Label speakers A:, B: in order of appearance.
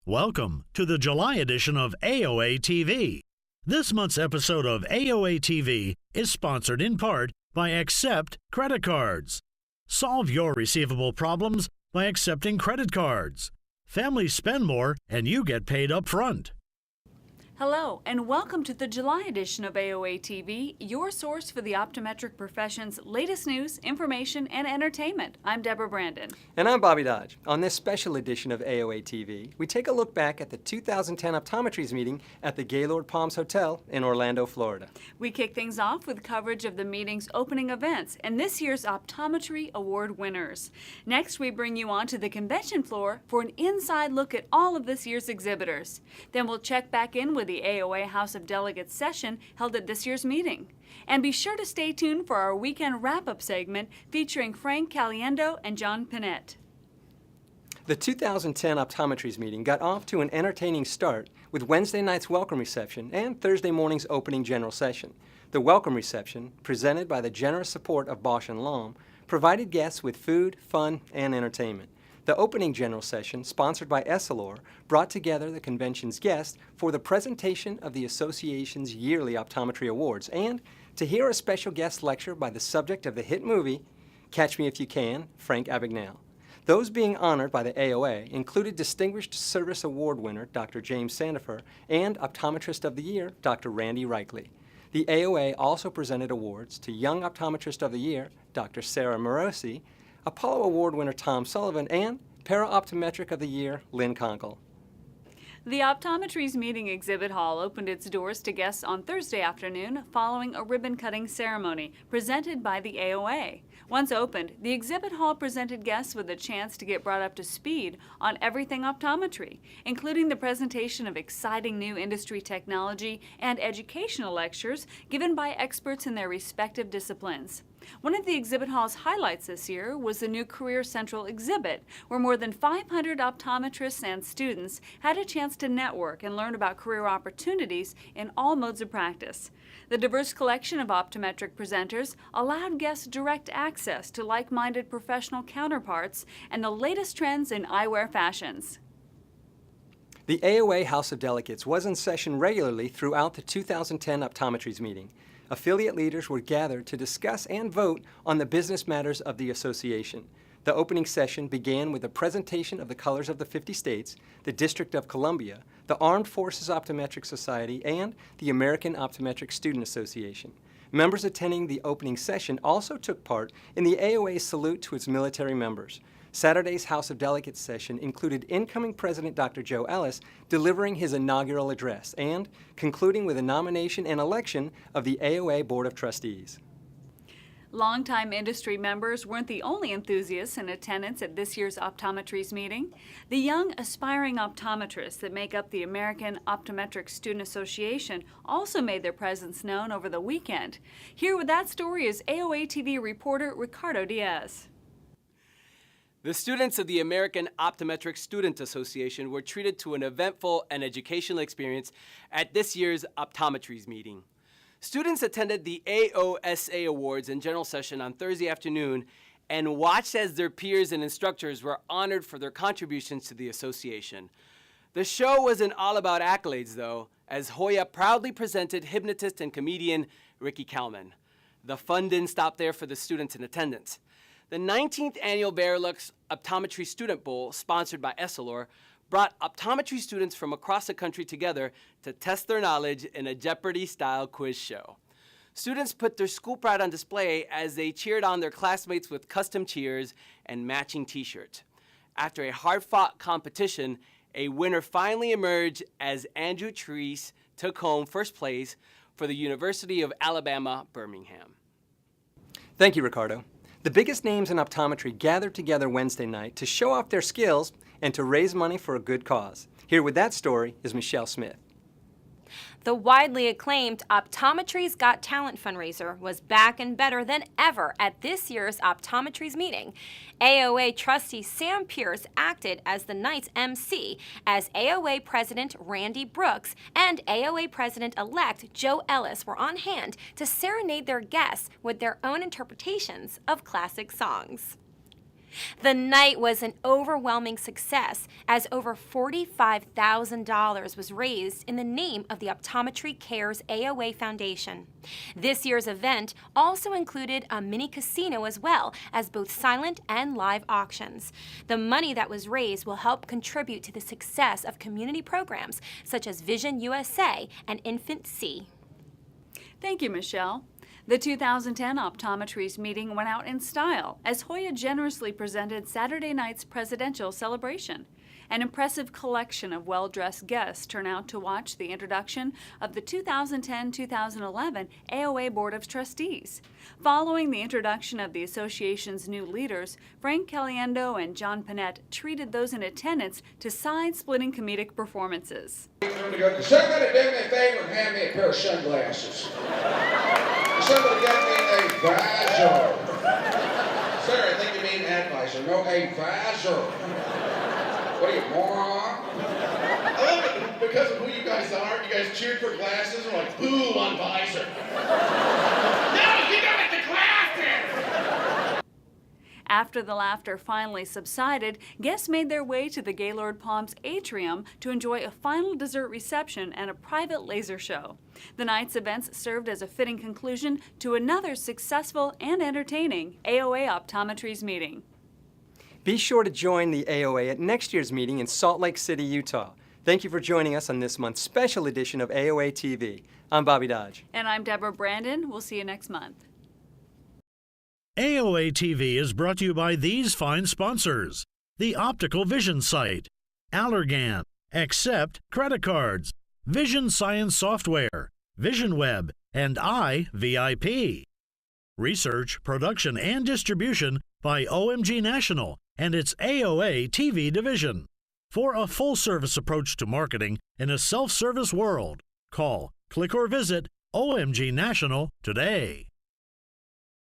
A: Welcome to the July edition of AOA TV. This month's episode of AOA TV is sponsored in part by Accept Credit Cards. Solve your receivable problems by accepting credit cards. Families spend more and you get paid up front.
B: Hello, and welcome to the July edition of AOA TV, your source for the optometric profession's latest news, information, and entertainment. I'm Deborah Brandon.
C: And I'm Bobby Dodge. On this special edition of AOA TV, we take a look back at the 2010 Optometries meeting at the Gaylord Palms Hotel in Orlando, Florida.
B: We kick things off with coverage of the meeting's opening events and this year's Optometry Award winners. Next, we bring you onto the convention floor for an inside look at all of this year's exhibitors. Then we'll check back in with the AOA House of Delegates session held at this year's meeting. And be sure to stay tuned for our weekend wrap-up segment featuring Frank Caliendo and John Pinette.
C: The 2010 Optometries meeting got off to an entertaining start with Wednesday night's welcome reception and Thursday morning's opening general session. The welcome reception, presented by the generous support of Bausch & Lomb, provided guests with food, fun, and entertainment. The opening general session, sponsored by Essilor, brought together the convention's guests for the presentation of the association's yearly Optometry Awards and to hear a special guest lecture by the subject of the hit movie, Catch Me If You Can, Frank Abagnale. Those being honored by the AOA included Distinguished Service Award winner Dr. James Sandifer and Optometrist of the Year Dr. Randy Reichley. The AOA also presented awards to Young Optometrist of the Year Dr. Sarah Morosi, Apollo Award winner Tom Sullivan, and Para-Optometric of the Year Lynn Conkle.
B: The Optometries Meeting exhibit hall opened its doors to guests on Thursday afternoon following a ribbon-cutting ceremony presented by the AOA. Once opened, the exhibit hall presented guests with a chance to get brought up to speed on everything optometry, including the presentation of exciting new industry technology and educational lectures given by experts in their respective disciplines. One of the exhibit hall's highlights this year was the new Career Central exhibit, where more than 500 optometrists and students had a chance to network and learn about career opportunities in all modes of practice. The diverse collection of optometric presenters allowed guests direct access to like-minded professional counterparts and the latest trends in eyewear fashions.
C: The AOA House of Delegates was in session regularly throughout the 2010 Optometries meeting. Affiliate leaders were gathered to discuss and vote on the business matters of the association. The opening session began with a presentation of the colors of the 50 states, the District of Columbia, the Armed Forces Optometric Society, and the American Optometric Student Association. Members attending the opening session also took part in the AOA salute to its military members. Saturday's House of Delegates session included incoming President Dr. Joe Ellis delivering his inaugural address and concluding with a nomination and election of the AOA Board of Trustees.
B: Longtime industry members weren't the only enthusiasts in attendance at this year's Optometries meeting. The young, aspiring optometrists that make up the American Optometric Student Association also made their presence known over the weekend. Here with that story is AOA TV reporter Ricardo Diaz.
D: The students of the American Optometric Student Association were treated to an eventful and educational experience at this year's Optometries meeting. Students attended the AOSA Awards and General Session on Thursday afternoon and watched as their peers and instructors were honored for their contributions to the association. The show wasn't all about accolades, though, as Hoya proudly presented hypnotist and comedian Ricky Kalman. The fun didn't stop there for the students in attendance. The 19th annual Verilux Optometry Student Bowl, sponsored by Essilor, brought optometry students from across the country together to test their knowledge in a Jeopardy-style quiz show. Students put their school pride on display as they cheered on their classmates with custom cheers and matching t-shirts. After a hard-fought competition, a winner finally emerged as Andrew Treese took home first place for the University of Alabama, Birmingham.
C: Thank you, Ricardo. The biggest names in optometry gathered together Wednesday night to show off their skills and to raise money for a good cause. Here with that story is Michelle Smith.
E: The widely acclaimed Optometry's Got Talent fundraiser was back and better than ever at this year's Optometries meeting. AOA trustee Sam Pierce acted as the night's MC as AOA President Randy Brooks and AOA President-elect Joe Ellis were on hand to serenade their guests with their own interpretations of classic songs. The night was an overwhelming success as over $45,000 was raised in the name of the Optometry Cares AOA Foundation. This year's event also included a mini casino as well as both silent and live auctions. The money that was raised will help contribute to the success of community programs such as Vision USA and Infant C.
B: Thank you, Michelle. The 2010 Optometries meeting went out in style as Hoya generously presented Saturday night's presidential celebration. An impressive collection of well-dressed guests turn out to watch the introduction of the 2010-2011 AOA Board of Trustees. Following the introduction of the association's new leaders, Frank Caliendo and John Panette treated those in attendance to side-splitting comedic performances.
F: Somebody do me a favor and hand me a pair of sunglasses. Somebody get me a visor. Sir, I think you mean advisor. No, a visor. What are you, moron?
G: I love it because of who you guys are. You guys cheered for glasses and were like, boo on visor. No, you got the glasses!
B: After the laughter finally subsided, guests made their way to the Gaylord Palms atrium to enjoy a final dessert reception and a private laser show. The night's events served as a fitting conclusion to another successful and entertaining AOA Optometries meeting.
C: Be sure to join the AOA at next year's meeting in Salt Lake City, Utah. Thank you for joining us on this month's special edition of AOA TV. I'm Bobby Dodge.
B: And I'm Deborah Brandon. We'll see you next month.
A: AOA TV is brought to you by these fine sponsors: the Optical Vision Site, Allergan, Accept Credit Cards, Vision Science Software, VisionWeb, and iVIP. Research, production, and distribution by OMG National and its AOA TV division. For a full-service approach to marketing in a self-service world, call, click, or visit OMG National today.